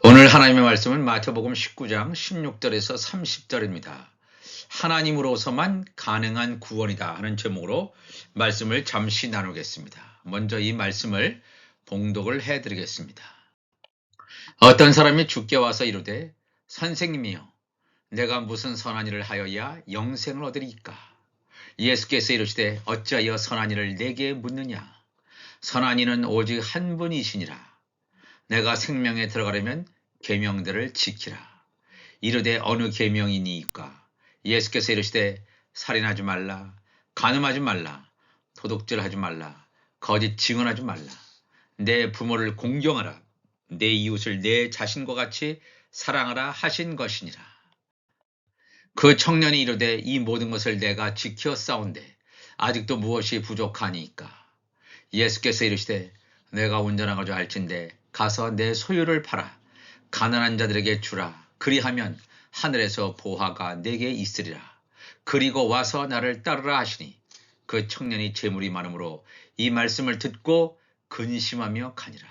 오늘 하나님의 말씀은 마태복음 19장 16절에서 30절입니다. 하나님으로서만 가능한 구원이다 하는 제목으로 말씀을 잠시 나누겠습니다. 먼저 이 말씀을 봉독을 해드리겠습니다. 어떤 사람이 주께 와서 이르되 선생님이여 내가 무슨 선한 일을 하여야 영생을 얻으리이까? 예수께서 이르시되 어찌하여 선한 일을 내게 묻느냐? 선한 이는 오직 한 분이시니라. 내가 생명에 들어가려면 계명들을 지키라. 이르되 어느 계명이니이까? 예수께서 이르시되 살인하지 말라, 간음하지 말라, 도둑질하지 말라, 거짓 증언하지 말라, 내 부모를 공경하라, 내 이웃을 내 자신과 같이 사랑하라 하신 것이니라. 그 청년이 이르되 이 모든 것을 내가 지켜 싸운데 아직도 무엇이 부족하니이까? 예수께서 이르시되 내가 온전한 것을 알진대 가서 내 소유를 팔아 가난한 자들에게 주라. 그리하면 하늘에서 보화가 내게 있으리라. 그리고 와서 나를 따르라 하시니 그 청년이 재물이 많으므로 이 말씀을 듣고 근심하며 가니라.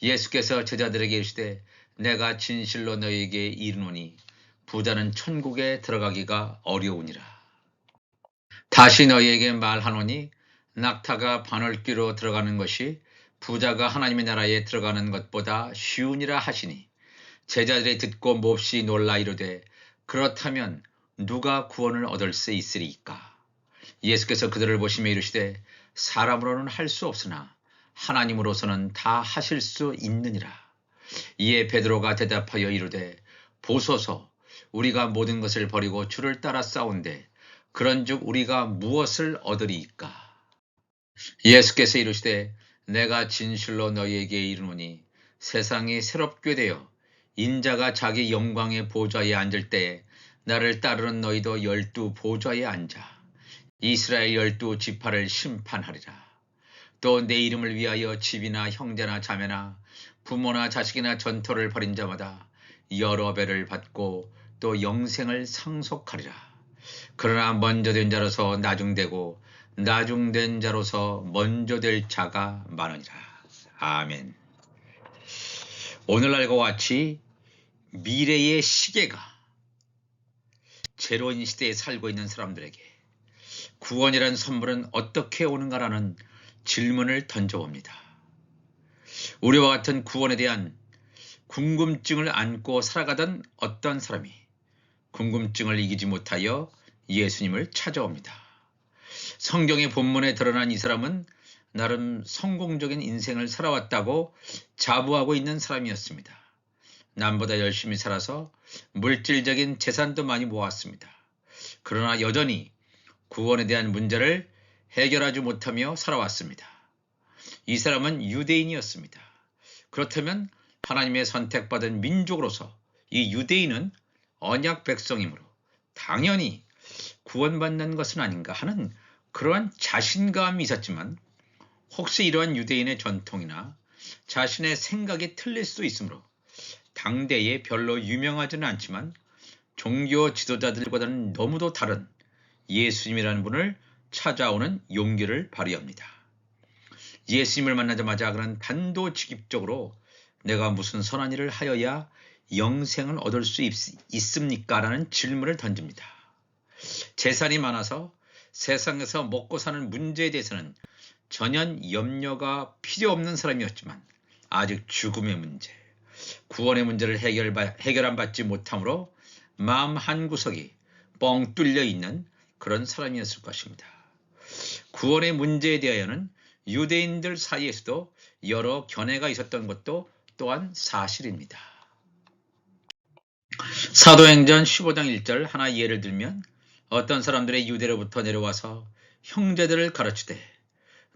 예수께서 제자들에게 이르시되 내가 진실로 너희에게 이르노니 부자는 천국에 들어가기가 어려우니라. 다시 너희에게 말하노니 낙타가 바늘귀로 들어가는 것이 부자가 하나님의 나라에 들어가는 것보다 쉬우니라 하시니 제자들이 듣고 몹시 놀라 이르되 그렇다면 누가 구원을 얻을 수 있으리이까? 예수께서 그들을 보시며 이르시되 사람으로는 할 수 없으나 하나님으로서는 다 하실 수 있느니라. 이에 베드로가 대답하여 이르되 보소서 우리가 모든 것을 버리고 주를 따라 싸운데 그런즉 우리가 무엇을 얻으리이까? 예수께서 이르시되 내가 진실로 너희에게 이르노니 세상이 새롭게 되어 인자가 자기 영광의 보좌에 앉을 때에 나를 따르는 너희도 12 보좌에 앉아 이스라엘 12 지파를 심판하리라. 또 내 이름을 위하여 집이나 형제나 자매나 부모나 자식이나 전토를 벌인 자마다 여러 배를 받고 또 영생을 상속하리라. 그러나 먼저 된 자로서 나중되고 나중된 자로서 먼저 될 자가 많으니라. 아멘. 오늘날과 같이 미래의 시계가 제로인 시대에 살고 있는 사람들에게 구원이라는 선물은 어떻게 오는가라는 질문을 던져봅니다. 우리와 같은 구원에 대한 궁금증을 안고 살아가던 어떤 사람이 궁금증을 이기지 못하여 예수님을 찾아옵니다. 성경의 본문에 드러난 이 사람은 나름 성공적인 인생을 살아왔다고 자부하고 있는 사람이었습니다. 남보다 열심히 살아서 물질적인 재산도 많이 모았습니다. 그러나 여전히 구원에 대한 문제를 해결하지 못하며 살아왔습니다. 이 사람은 유대인이었습니다. 그렇다면 하나님의 선택받은 민족으로서 이 유대인은 언약 백성이므로 당연히 구원받는 것은 아닌가 하는 그러한 자신감이 있었지만 혹시 이러한 유대인의 전통이나 자신의 생각이 틀릴 수 있으므로 당대에 별로 유명하지는 않지만 종교 지도자들보다는 너무도 다른 예수님이라는 분을 찾아오는 용기를 발휘합니다. 예수님을 만나자마자 그는 단도직입적으로 내가 무슨 선한 일을 하여야 영생을 얻을 수 있습니까? 라는 질문을 던집니다. 재산이 많아서 세상에서 먹고 사는 문제에 대해서는 전혀 염려가 필요 없는 사람이었지만 아직 죽음의 문제, 구원의 문제를 해결안 받지 못하므로 마음 한구석이 뻥 뚫려 있는 그런 사람이었을 것입니다. 구원의 문제에 대하여는 유대인들 사이에서도 여러 견해가 있었던 것도 또한 사실입니다. 사도행전 15장 1절 하나 예를 들면 어떤 사람들의 유대로부터 내려와서 형제들을 가르치되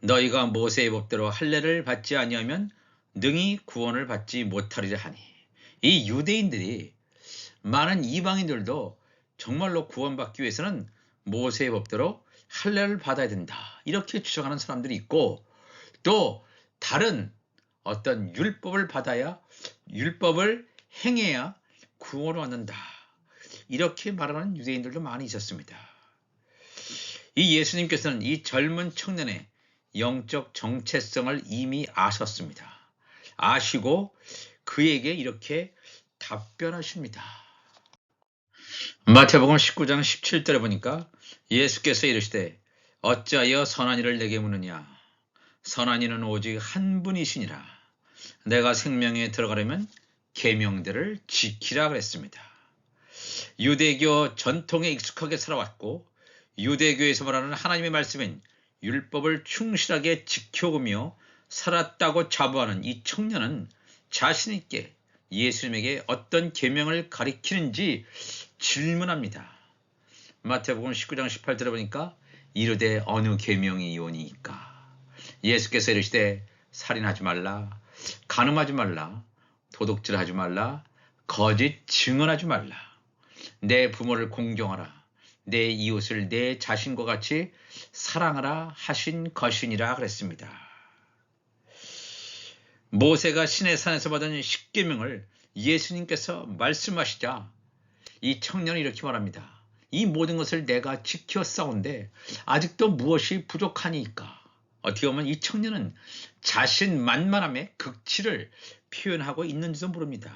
너희가 모세의 법대로 할례를 받지 아니하면 능히 구원을 받지 못하리라 하니 이 유대인들이 많은 이방인들도 정말로 구원받기 위해서는 모세의 법대로 할례를 받아야 된다 이렇게 주장하는 사람들이 있고 또 다른 어떤 율법을 받아야 율법을 행해야 구원을 얻는다 이렇게 말하는 유대인들도 많이 있었습니다. 이 예수님께서는 이 젊은 청년의 영적 정체성을 이미 아셨습니다. 아시고 그에게 이렇게 답변하십니다. 마태복음 19장 17절에 보니까 예수께서 이르시되 어찌하여 선한 이를 내게 묻느냐. 선한 이는 오직 한 분이시니라. 내가 생명에 들어가려면 계명들을 지키라 그랬습니다. 유대교 전통에 익숙하게 살아왔고 유대교에서 말하는 하나님의 말씀인 율법을 충실하게 지켜오며 살았다고 자부하는 이 청년은 자신 있게 예수님에게 어떤 계명을 가리키는지 질문합니다. 마태복음 19장 18절에 보니까 이르되 어느 계명이 이오니이까. 예수께서 이르시되 살인하지 말라, 간음하지 말라, 도둑질하지 말라, 거짓 증언하지 말라, 내 부모를 공경하라, 내 이웃을 내 자신과 같이 사랑하라 하신 것이니라 그랬습니다. 모세가 시내산에서 받은 십계명을 예수님께서 말씀하시자 이 청년이 이렇게 말합니다. 이 모든 것을 내가 지켰사온데 아직도 무엇이 부족하니까. 어떻게 보면 이 청년은 자신만만함의 극치를 표현하고 있는지도 모릅니다.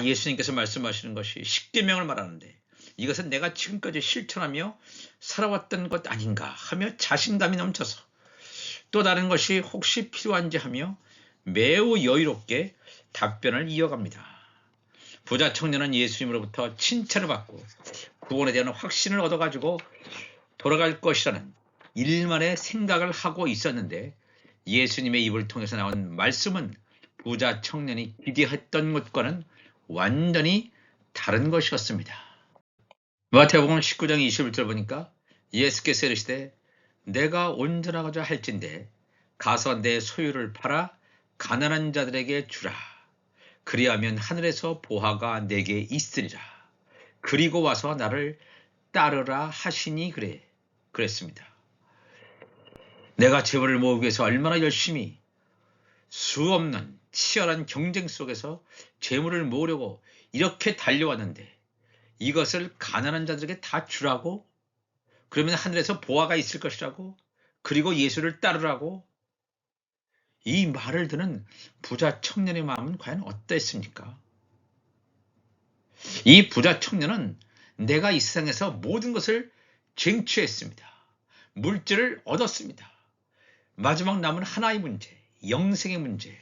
예수님께서 말씀하시는 것이 십계명을 말하는데 이것은 내가 지금까지 실천하며 살아왔던 것 아닌가 하며 자신감이 넘쳐서 또 다른 것이 혹시 필요한지 하며 매우 여유롭게 답변을 이어갑니다. 부자 청년은 예수님으로부터 칭찬을 받고 구원에 대한 확신을 얻어가지고 돌아갈 것이라는 일만의 생각을 하고 있었는데 예수님의 입을 통해서 나온 말씀은 부자 청년이 기대했던 것과는 완전히 다른 것이었습니다. 마태복음 19장 21절 보니까 예수께서 이르시되 내가 온전하고자 할진대 가서 내 소유를 팔아 가난한 자들에게 주라. 그리하면 하늘에서 보화가 내게 있으리라. 그리고 와서 나를 따르라 하시니 그랬습니다. 내가 재물을 모으기 위해서 얼마나 열심히 수없는 치열한 경쟁 속에서 재물을 모으려고 이렇게 달려왔는데 이것을 가난한 자들에게 다 주라고? 그러면 하늘에서 보화가 있을 것이라고? 그리고 예수를 따르라고? 이 말을 듣는 부자 청년의 마음은 과연 어땠습니까? 이 부자 청년은 내가 이 세상에서 모든 것을 쟁취했습니다. 물질을 얻었습니다. 마지막 남은 하나의 문제, 영생의 문제,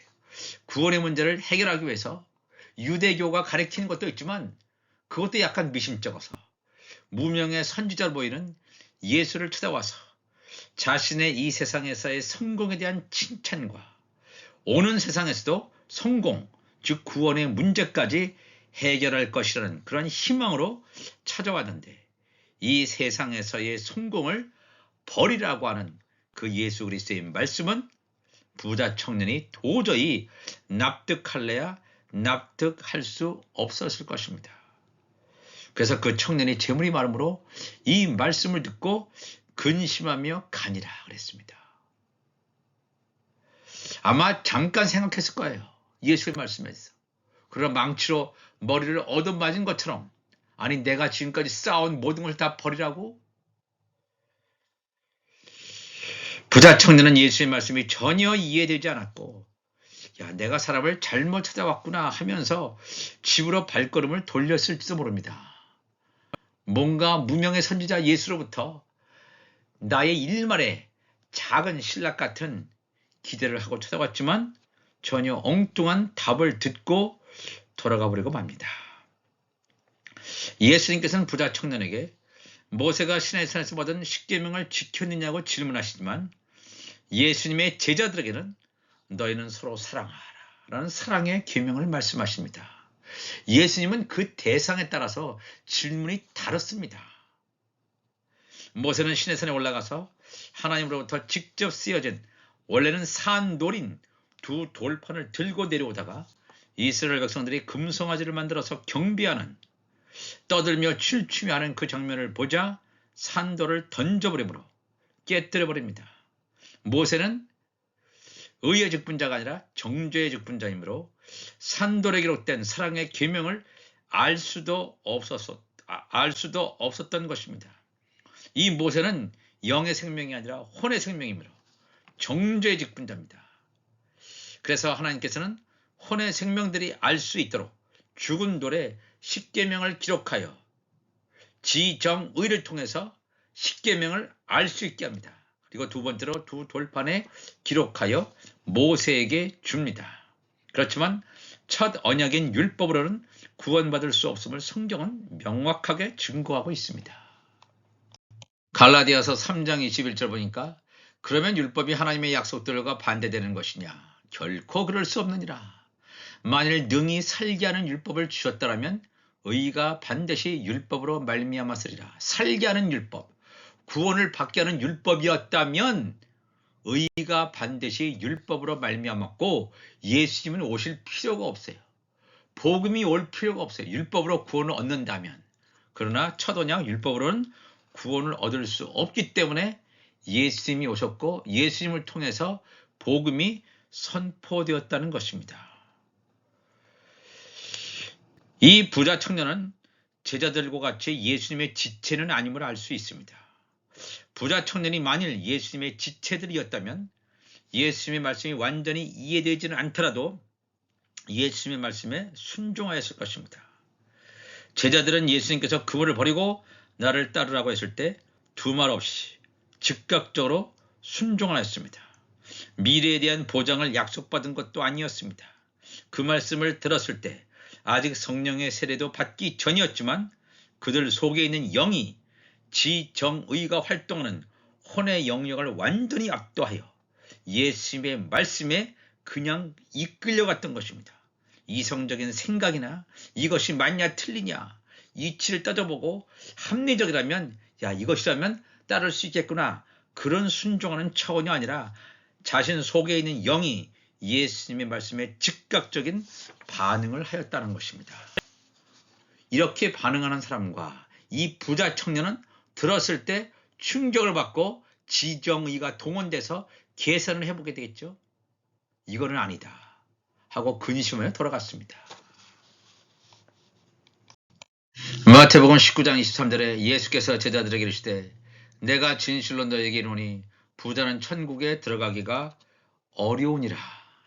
구원의 문제를 해결하기 위해서 유대교가 가리키는 것도 있지만 그것도 약간 미심쩍어서 무명의 선지자로 보이는 예수를 찾아와서 자신의 이 세상에서의 성공에 대한 칭찬과 오는 세상에서도 성공, 즉 구원의 문제까지 해결할 것이라는 그런 희망으로 찾아왔는데 이 세상에서의 성공을 버리라고 하는 그 예수 그리스도의 말씀은 부자 청년이 도저히 납득할래야 납득할 수 없었을 것입니다. 그래서 그 청년이 재물이 많으므로 이 말씀을 듣고 근심하며 가니라 그랬습니다. 아마 잠깐 생각했을 거예요. 예수의 말씀에서. 그러나 망치로 머리를 얻어맞은 것처럼 아니 내가 지금까지 쌓아온 모든 걸 다 버리라고? 부자 청년은 예수의 말씀이 전혀 이해되지 않았고 내가 사람을 잘못 찾아왔구나 하면서 집으로 발걸음을 돌렸을지도 모릅니다. 뭔가 무명의 선지자 예수로부터 나의 일말의 작은 신락 같은 기대를 하고 찾아왔지만 전혀 엉뚱한 답을 듣고 돌아가 버리고 맙니다. 예수님께서는 부자 청년에게 모세가 시내산에서 받은 십계명을 지켰느냐고 질문하시지만 예수님의 제자들에게는 너희는 서로 사랑하라 라는 사랑의 계명을 말씀하십니다. 예수님은 그 대상에 따라서 질문이 다릅니다. 모세는 시내산에 올라가서 하나님으로부터 직접 쓰여진 원래는 산돌인 두 돌판을 들고 내려오다가 이스라엘 백성들이 금송아지를 만들어서 경배하는 떠들며 춤추며 하는 그 장면을 보자 산돌을 던져버리므로 깨뜨려버립니다. 모세는 의의 직분자가 아니라 정죄의 직분자이므로 산돌에 기록된 사랑의 계명을 알 수도 없었던 것입니다. 이 모세는 영의 생명이 아니라 혼의 생명이므로 정죄의 직분자입니다. 그래서 하나님께서는 혼의 생명들이 알 수 있도록 죽은 돌에 십계명을 기록하여 지정의를 통해서 십계명을 알 수 있게 합니다. 그리고 두 번째로 두 돌판에 기록하여 모세에게 줍니다. 그렇지만 첫 언약인 율법으로는 구원받을 수 없음을 성경은 명확하게 증거하고 있습니다. 갈라디아서 3장 21절 보니까 그러면 율법이 하나님의 약속들과 반대되는 것이냐? 결코 그럴 수 없느니라. 만일 능히 살게 하는 율법을 주셨다라면 의가 반드시 율법으로 말미암았으리라. 살게 하는 율법, 구원을 받게 하는 율법이었다면 의가 반드시 율법으로 말미암았고 예수님은 오실 필요가 없어요. 복음이 올 필요가 없어요. 율법으로 구원을 얻는다면. 그러나 첫 언약 율법으로는 구원을 얻을 수 없기 때문에 예수님이 오셨고 예수님을 통해서 복음이 선포되었다는 것입니다. 이 부자 청년은 제자들과 같이 예수님의 지체는 아님을 알 수 있습니다. 부자 청년이 만일 예수님의 지체들이었다면 예수님의 말씀이 완전히 이해되지는 않더라도 예수님의 말씀에 순종하였을 것입니다. 제자들은 예수님께서 그분을 버리고 나를 따르라고 했을 때 두 말 없이 즉각적으로 순종하였습니다. 미래에 대한 보장을 약속받은 것도 아니었습니다. 그 말씀을 들었을 때 아직 성령의 세례도 받기 전이었지만 그들 속에 있는 영이 지정의가 활동하는 혼의 영역을 완전히 압도하여 예수님의 말씀에 그냥 이끌려갔던 것입니다. 이성적인 생각이나 이것이 맞냐 틀리냐 이치를 따져보고 합리적이라면 야 이것이라면 따를 수 있겠구나 그런 순종하는 차원이 아니라 자신 속에 있는 영이 예수님의 말씀에 즉각적인 반응을 하였다는 것입니다. 이렇게 반응하는 사람과 이 부자 청년은 들었을 때 충격을 받고 지정의가 동원돼서 계산을 해보게 되겠죠. 이거는 아니다 하고 근심하여 돌아갔습니다. 마태복음 19장 23절에 예수께서 제자들에게 이르시되 내가 진실로 너에게 이르노니 부자는 천국에 들어가기가 어려우니라.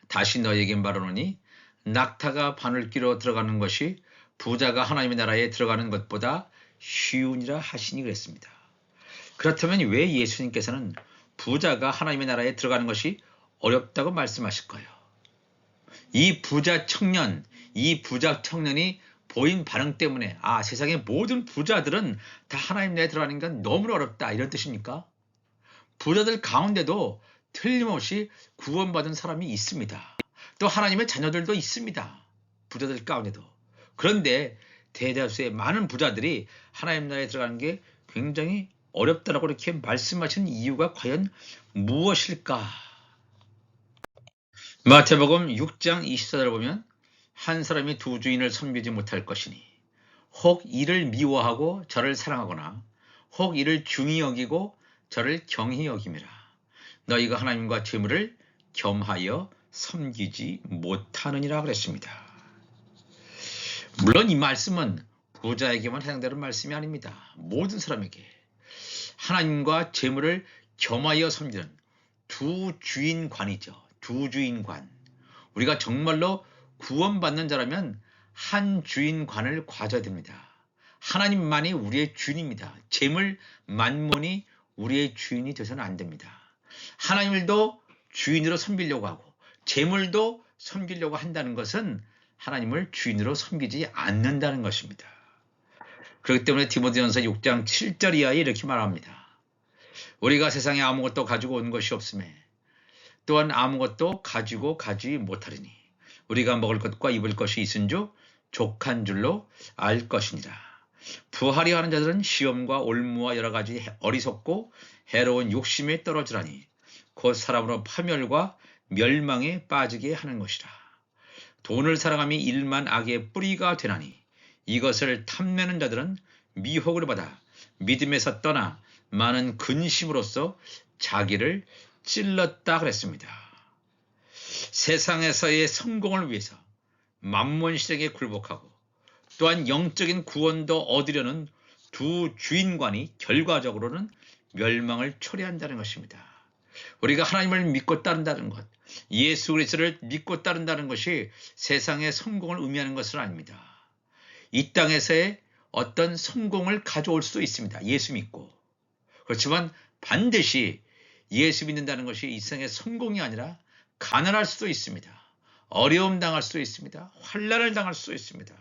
다시 너에게 말하노니 낙타가 바늘귀로 들어가는 것이 부자가 하나님의 나라에 들어가는 것보다 쉬우니라 하시니 그랬습니다. 그렇다면 왜 예수님께서는 부자가 하나님의 나라에 들어가는 것이 어렵다고 말씀하실까요? 이 부자 청년이 보인 반응 때문에 세상의 모든 부자들은 다 하나님 나라에 들어가는 건 너무 어렵다 이런 뜻입니까? 부자들 가운데도 틀림없이 구원받은 사람이 있습니다. 또 하나님의 자녀들도 있습니다. 부자들 가운데도. 그런데 대다수의 많은 부자들이 하나님 나라에 들어가는 게 굉장히 어렵다라고 이렇게 말씀하신 이유가 과연 무엇일까? 마태복음 6장 24절을 보면 한 사람이 두 주인을 섬기지 못할 것이니 혹 이를 미워하고 저를 사랑하거나 혹 이를 중히 여기고 저를 경히 여김이라. 너희가 하나님과 재물을 겸하여 섬기지 못하느니라 그랬습니다. 물론 이 말씀은 부자에게만 해당되는 말씀이 아닙니다. 모든 사람에게 하나님과 재물을 겸하여 섬기는 두 주인관이죠. 두 주인관. 우리가 정말로 구원받는 자라면 한 주인관을 가져야 됩니다. 하나님만이 우리의 주인입니다. 재물, 만몬이 우리의 주인이 되서는 안 됩니다. 하나님을도 주인으로 섬기려고 하고 재물도 섬기려고 한다는 것은 하나님을 주인으로 섬기지 않는다는 것입니다. 그렇기 때문에 디모데전서 6장 7절 이하에 이렇게 말합니다. 우리가 세상에 아무것도 가지고 온 것이 없음에 또한 아무것도 가지고 가지 못하리니 우리가 먹을 것과 입을 것이 있은즉 족한 줄로 알 것이니라. 부하려 하는 자들은 시험과 올무와 여러 가지 어리석고 해로운 욕심에 떨어지라니 곧 사람으로 파멸과 멸망에 빠지게 하는 것이라. 돈을 사랑함이 일만 악의 뿌리가 되나니 이것을 탐내는 자들은 미혹을 받아 믿음에서 떠나 많은 근심으로써 자기를 찔렀다 그랬습니다. 세상에서의 성공을 위해서 만몬실에게 굴복하고 또한 영적인 구원도 얻으려는 두 주인관이 결과적으로는 멸망을 초래한다는 것입니다. 우리가 하나님을 믿고 따른다는 것, 예수 그리스도를 믿고 따른다는 것이 세상의 성공을 의미하는 것은 아닙니다. 이 땅에서의 어떤 성공을 가져올 수도 있습니다. 예수 믿고. 그렇지만 반드시 예수 믿는다는 것이 이 세상의 성공이 아니라 가난할 수도 있습니다. 어려움 당할 수도 있습니다. 환난을 당할 수도 있습니다.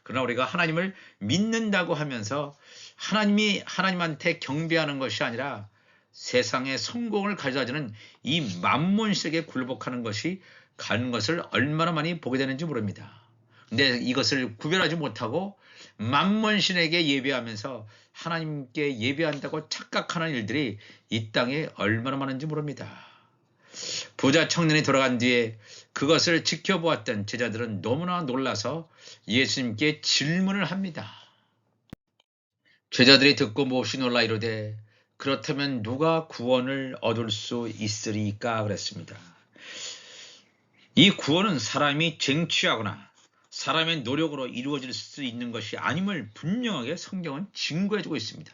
그러나 우리가 하나님을 믿는다고 하면서 하나님한테 경배하는 것이 아니라 세상의 성공을 가져다주는 이 만몬신에게 굴복하는 것이 가는 것을 얼마나 많이 보게 되는지 모릅니다. 근데 이것을 구별하지 못하고 만몬신에게 예배하면서 하나님께 예배한다고 착각하는 일들이 이 땅에 얼마나 많은지 모릅니다. 부자 청년이 돌아간 뒤에 그것을 지켜보았던 제자들은 너무나 놀라서 예수님께 질문을 합니다. 제자들이 듣고 몹시 놀라 이르되 그렇다면 누가 구원을 얻을 수 있으리까 그랬습니다. 이 구원은 사람이 쟁취하거나 사람의 노력으로 이루어질 수 있는 것이 아님을 분명하게 성경은 증거해주고 있습니다.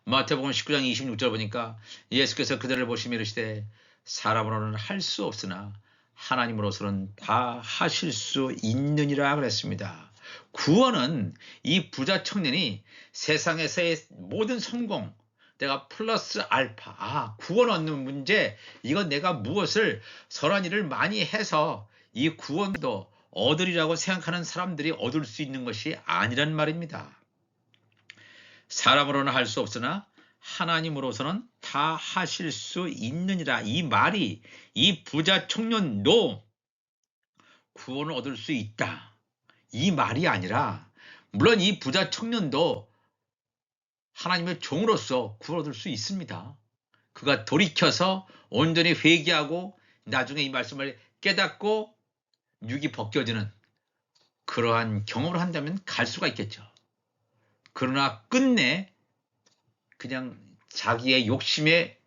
마태복음 19장 26절 보니까 예수께서 그들을 보시며 이르시되 사람으로는 할 수 없으나 하나님으로서는 다 하실 수 있느니라 그랬습니다. 구원은 이 부자 청년이 세상에서의 모든 성공, 내가 플러스 알파, 구원 얻는 문제, 이건 내가 무엇을 선한 일을 많이 해서 이 구원도 얻으리라고 생각하는 사람들이 얻을 수 있는 것이 아니란 말입니다. 사람으로는 할 수 없으나 하나님으로서는 다 하실 수 있느니라. 이 말이 이 부자 청년도 구원을 얻을 수 있다. 이 말이 아니라 물론 이 부자 청년도 하나님의 종으로서 구원 얻을 수 있습니다. 그가 돌이켜서 온전히 회개하고 나중에 이 말씀을 깨닫고 육이 벗겨지는 그러한 경험을 한다면 갈 수가 있겠죠. 그러나 끝내 그냥 자기의 욕심에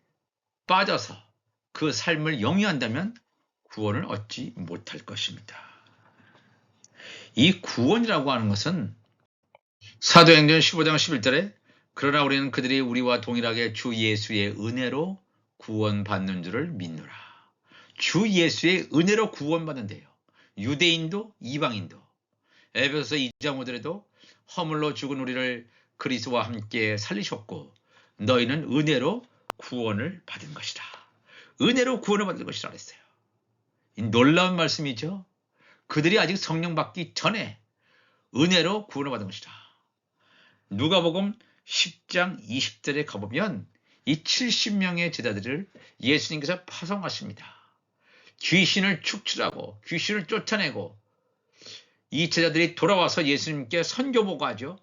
빠져서 그 삶을 영위한다면 구원을 얻지 못할 것입니다. 이 구원이라고 하는 것은 사도행전 15장 11절에 그러나 우리는 그들이 우리와 동일하게 주 예수의 은혜로 구원받는 줄을 믿노라. 주 예수의 은혜로 구원받는데요. 유대인도 이방인도. 에베소서 2장 5절에도 허물로 죽은 우리를 그리스도와 함께 살리셨고 너희는 은혜로 구원을 받은 것이다. 은혜로 구원을 받은 것이라 그랬어요. 이 놀라운 말씀이죠. 그들이 아직 성령 받기 전에 은혜로 구원을 받은 것이다. 누가복음 10장 20절에 가보면 이 70명의 제자들을 예수님께서 파송하십니다. 귀신을 축출하고 귀신을 쫓아내고 이 제자들이 돌아와서 예수님께 선교보고하죠.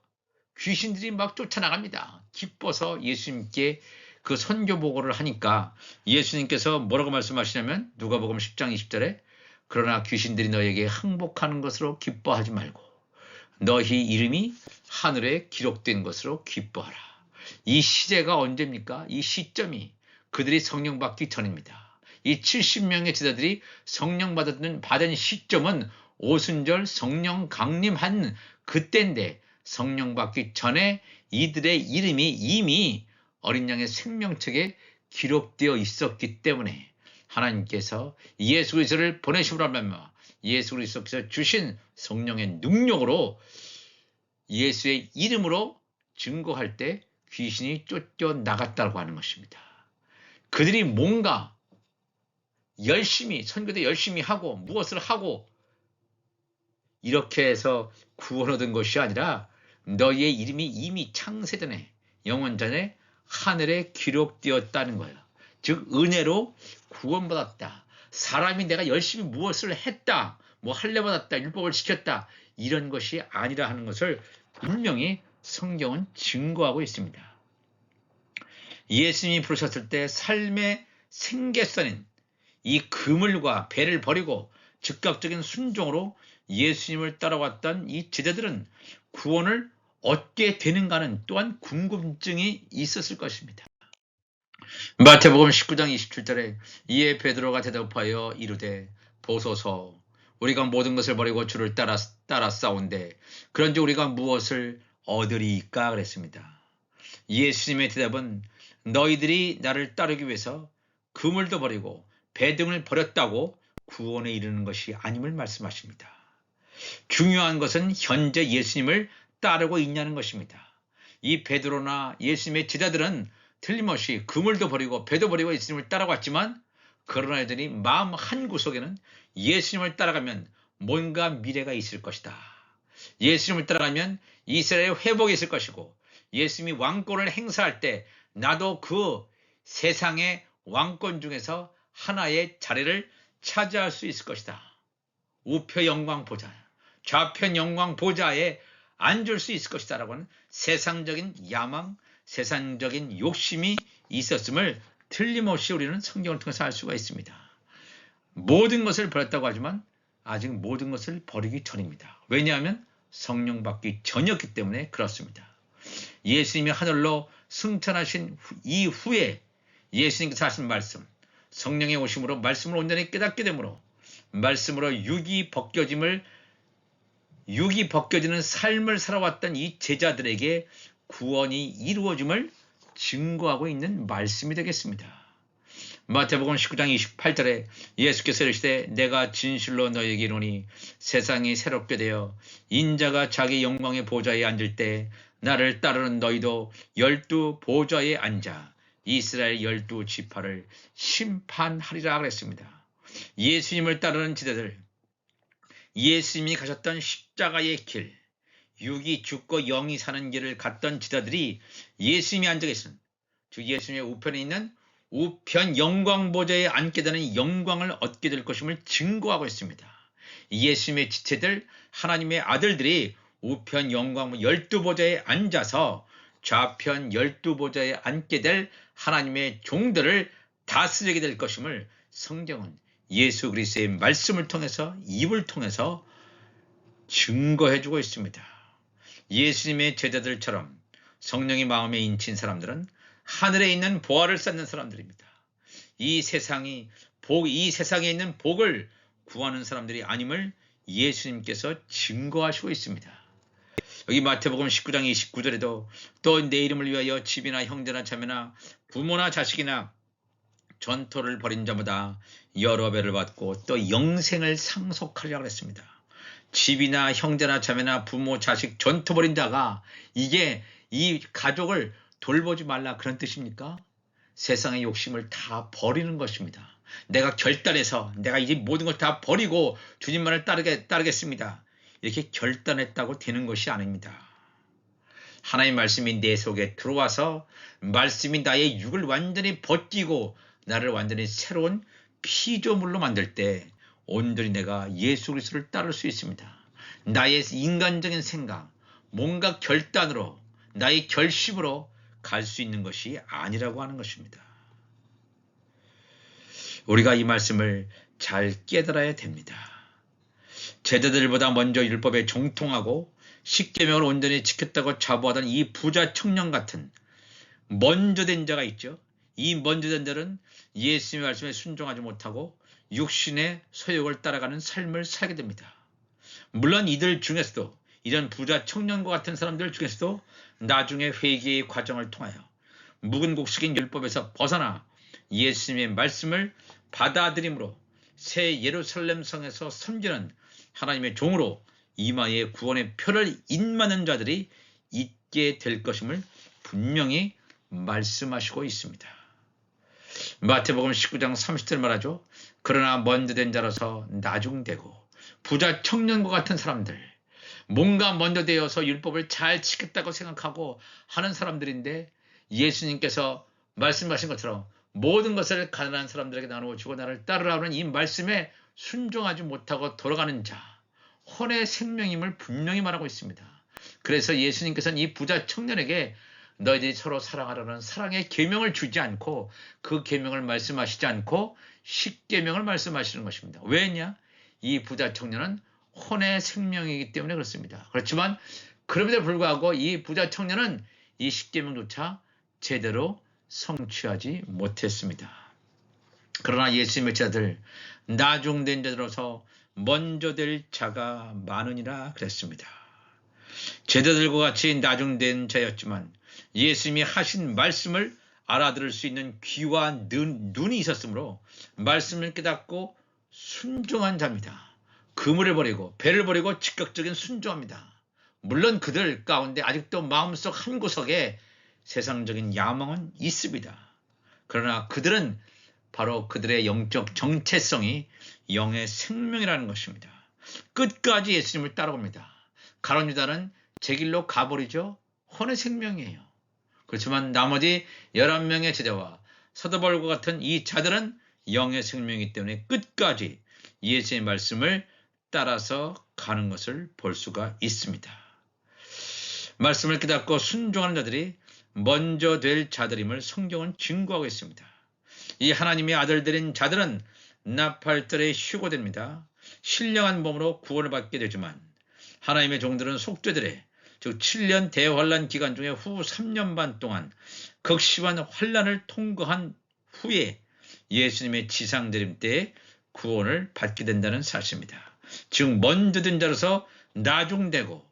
귀신들이 막 쫓아나갑니다. 기뻐서 예수님께 그 선교보고를 하니까 예수님께서 뭐라고 말씀하시냐면 누가복음 10장 20절에 그러나 귀신들이 너에게 항복하는 것으로 기뻐하지 말고 너희 이름이 하늘에 기록된 것으로 기뻐하라. 이 시제가 언제입니까? 이 시점이 그들이 성령 받기 전입니다. 이 70명의 제자들이 성령 받은 시점은 오순절 성령 강림한 그때인데 성령 받기 전에 이들의 이름이 이미 어린 양의 생명책에 기록되어 있었기 때문에 하나님께서 예수 그리스도를 보내시므로 말미암아 예수 그리스도께서 주신 성령의 능력으로 예수의 이름으로 증거할 때 귀신이 쫓겨나갔다고 하는 것입니다. 그들이 뭔가 열심히 선교도 열심히 하고 무엇을 하고 이렇게 해서 구원 얻은 것이 아니라 너희의 이름이 이미 창세전에 영원전에 하늘에 기록되었다는 거예요. 즉 은혜로 구원받았다. 사람이 내가 열심히 무엇을 했다, 뭐 할례 받았다, 율법을 지켰다 이런 것이 아니라 하는 것을 분명히 성경은 증거하고 있습니다. 예수님이 부르셨을 때 삶의 생계선인 이 그물과 배를 버리고 즉각적인 순종으로 예수님을 따라왔던 이 제자들은 구원을 얻게 되는가는 또한 궁금증이 있었을 것입니다. 마태복음 19장 27절에 이에 베드로가 대답하여 이르되 보소서 우리가 모든 것을 버리고 주를 따라 싸운데 그런지 우리가 무엇을 얻으리까 그랬습니다. 예수님의 대답은 너희들이 나를 따르기 위해서 그물도 버리고 배 등을 버렸다고 구원에 이르는 것이 아님을 말씀하십니다. 중요한 것은 현재 예수님을 따르고 있냐는 것입니다. 이 베드로나 예수님의 제자들은 틀림없이 그물도 버리고 배도 버리고 예수님을 따라갔지만 그러나 여전히 마음 한구석에는 예수님을 따라가면 뭔가 미래가 있을 것이다. 예수님을 따라가면 이스라엘의 회복이 있을 것이고 예수님이 왕권을 행사할 때 나도 그 세상의 왕권 중에서 하나의 자리를 차지할 수 있을 것이다. 우표 영광 보좌, 좌편 영광 보좌에 앉을 수 있을 것이다 라고는 세상적인 야망, 세상적인 욕심이 있었음을 틀림없이 우리는 성경을 통해서 알 수가 있습니다. 모든 것을 버렸다고 하지만 아직 모든 것을 버리기 전입니다. 왜냐하면 성령 받기 전이었기 때문에 그렇습니다. 예수님이 하늘로 승천하신 이후에 예수님께서 하신 말씀, 성령의 오심으로 말씀을 온전히 깨닫게 되므로 말씀으로 육이 벗겨지는 삶을 살아왔던 이 제자들에게 구원이 이루어짐을 증거하고 있는 말씀이 되겠습니다. 마태복음 19장 28절에 예수께서 이르시되 내가 진실로 너희에게 이르노니 세상이 새롭게 되어 인자가 자기 영광의 보좌에 앉을 때 나를 따르는 너희도 12 보좌에 앉아 이스라엘 12 지파를 심판하리라 그랬습니다. 예수님을 따르는 제자들, 예수님이 가셨던 십자가의 길, 육이 죽고 영이 사는 길을 갔던 제자들이 예수님이 앉아 계신 즉 예수님의 우편에 있는 우편 영광 보좌에 앉게 되는 영광을 얻게 될 것임을 증거하고 있습니다. 예수님의 지체들, 하나님의 아들들이 우편 영광 12보좌에 앉아서 좌편 12보좌에 앉게 될 하나님의 종들을 다스리게 될 것임을 성경은 예수 그리스도의 말씀을 통해서 입을 통해서 증거해주고 있습니다. 예수님의 제자들처럼 성령의 마음에 인친 사람들은 하늘에 있는 보화를 쌓는 사람들입니다. 이 세상에 있는 복을 구하는 사람들이 아님을 예수님께서 증거하시고 있습니다. 여기 마태복음 19장 29절에도 또 내 이름을 위하여 집이나 형제나 자매나 부모나 자식이나 전토를 벌인 자마다 여러 배를 받고 또 영생을 상속하리라고 했습니다. 집이나 형제나 자매나 부모, 자식, 전토 벌인 자가 이게 이 가족을 돌보지 말라 그런 뜻입니까? 세상의 욕심을 다 버리는 것입니다. 내가 결단해서 내가 이제 모든 걸 다 버리고 주님만을 따르겠습니다. 이렇게 결단했다고 되는 것이 아닙니다. 하나님의 말씀이 내 속에 들어와서 말씀이 나의 육을 완전히 벗기고 나를 완전히 새로운 피조물로 만들 때 온전히 내가 예수 그리스도를 따를 수 있습니다. 나의 인간적인 생각, 뭔가 결단으로 나의 결심으로 갈 수 있는 것이 아니라고 하는 것입니다. 우리가 이 말씀을 잘 깨달아야 됩니다. 제자들보다 먼저 율법에 종통하고 십계명을 온전히 지켰다고 자부하던 이 부자 청년 같은 먼저 된 자가 있죠. 이 먼저 된 자는 예수님의 말씀에 순종하지 못하고 육신의 소욕을 따라가는 삶을 살게 됩니다. 물론 이들 중에서도 이런 부자 청년과 같은 사람들 중에서도 나중에 회개의 과정을 통하여 묵은 곡식인 율법에서 벗어나 예수님의 말씀을 받아들임으로 새 예루살렘 성에서 섬기는 하나님의 종으로 이마에 구원의 표를 인마는 자들이 있게 될 것임을 분명히 말씀하시고 있습니다. 마태복음 19장 30절 말하죠. 그러나 먼저 된 자로서 나중되고 부자 청년과 같은 사람들, 뭔가 먼저 되어서 율법을 잘 지켰다고 생각하고 하는 사람들인데 예수님께서 말씀하신 것처럼 모든 것을 가난한 사람들에게 나누어 주고 나를 따르라는 이 말씀에 순종하지 못하고 돌아가는 자, 혼의 생명임을 분명히 말하고 있습니다. 그래서 예수님께서는 이 부자 청년에게 너희들이 서로 사랑하라는 사랑의 계명을 주지 않고 그 계명을 말씀하시지 않고 십계명을 말씀하시는 것입니다. 왜냐? 이 부자 청년은 혼의 생명이기 때문에 그렇습니다. 그렇지만 그럼에도 불구하고 이 부자 청년은 이 십계명조차 제대로 성취하지 못했습니다. 그러나 예수님의 제자들, 나중된 자들로서 먼저 될 자가 많으니라 그랬습니다. 제자들과 같이 나중된 자였지만 예수님이 하신 말씀을 알아들을 수 있는 귀와 눈이 있었으므로 말씀을 깨닫고 순종한 자입니다. 그물을 버리고 배를 버리고 즉각적인 순종합니다. 물론 그들 가운데 아직도 마음속 한 구석에 세상적인 야망은 있습니다. 그러나 그들은 바로 그들의 영적 정체성이 영의 생명이라는 것입니다. 끝까지 예수님을 따라옵니다. 가룟 유다는 제 길로 가버리죠. 혼의 생명이에요. 그렇지만 나머지 11명의 제자와 서도벌과 같은 이 자들은 영의 생명이기 때문에 끝까지 예수의 말씀을 따라서 가는 것을 볼 수가 있습니다. 말씀을 깨닫고 순종하는 자들이 먼저 될 자들임을 성경은 증거하고 있습니다. 이 하나님의 아들들인 자들은 나팔들에 휴고됩니다. 신령한 몸으로 구원을 받게 되지만 하나님의 종들은 속죄들의 즉 7년 대환란 기간 중에 후 3년 반 동안 극심한 환란을 통과한 후에 예수님의 지상재림 때에 구원을 받게 된다는 사실입니다. 즉 먼저 된 자로서 나중되고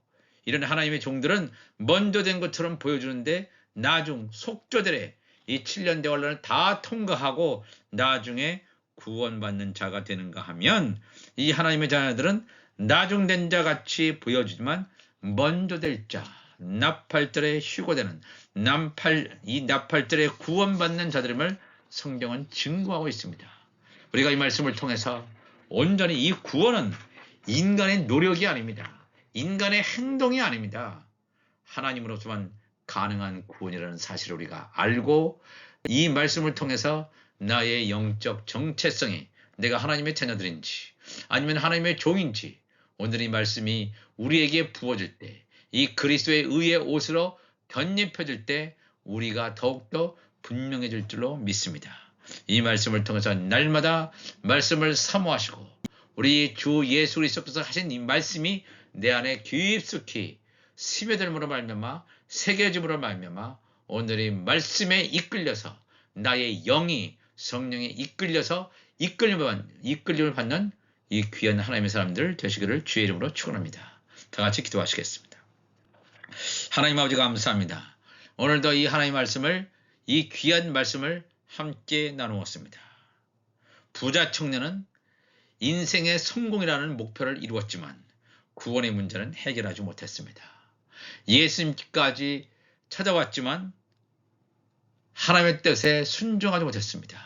이런 하나님의 종들은 먼저 된 것처럼 보여주는데 나중 속죄들의 이 7년 대환란을 다 통과하고 나중에 구원받는 자가 되는가 하면 이 하나님의 자녀들은 나중된 자 같이 보여지지만 먼저 될 자, 나팔들에 휴고되는 이 나팔들에 구원받는 자들임을 성경은 증거하고 있습니다. 우리가 이 말씀을 통해서 온전히 이 구원은 인간의 노력이 아닙니다. 인간의 행동이 아닙니다. 하나님으로서만 가능한 구원이라는 사실을 우리가 알고 이 말씀을 통해서 나의 영적 정체성이 내가 하나님의 자녀들인지 아니면 하나님의 종인지 오늘 이 말씀이 우리에게 부어질 때 이 그리스도의 의의 옷으로 덧입혀질 때 우리가 더욱더 분명해질 줄로 믿습니다. 이 말씀을 통해서 날마다 말씀을 사모하시고 우리 주 예수 그리스도께서 하신 이 말씀이 내 안에 깊숙이 스며들므로 말미암아 새겨짐으로 말미암아 오늘 이 말씀에 이끌려서 나의 영이 성령에 이끌려서 이끌림을 받는 이 귀한 하나님의 사람들 되시기를 주의 이름으로 축원합니다. 다 같이 기도하시겠습니다. 하나님 아버지 감사합니다. 오늘도 이 하나님의 말씀을 이 귀한 말씀을 함께 나누었습니다. 부자 청년은 인생의 성공이라는 목표를 이루었지만 구원의 문제는 해결하지 못했습니다. 예수님까지 찾아왔지만 하나님의 뜻에 순종하지 못했습니다.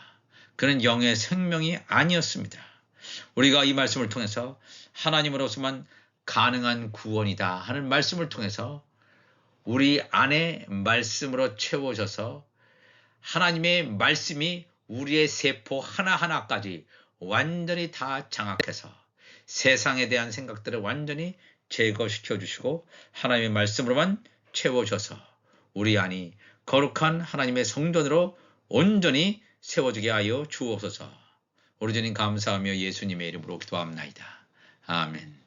그는 영의 생명이 아니었습니다. 우리가 이 말씀을 통해서 하나님으로서만 가능한 구원이다 하는 말씀을 통해서 우리 안에 말씀으로 채워져서 하나님의 말씀이 우리의 세포 하나하나까지 완전히 다 장악해서 세상에 대한 생각들을 완전히 제거시켜 주시고 하나님의 말씀으로만 채워져서 우리 안이 거룩한 하나님의 성전으로 온전히 세워지게 하여 주옵소서. 우리 주님 감사하며 예수님의 이름으로 기도합나이다. 아멘.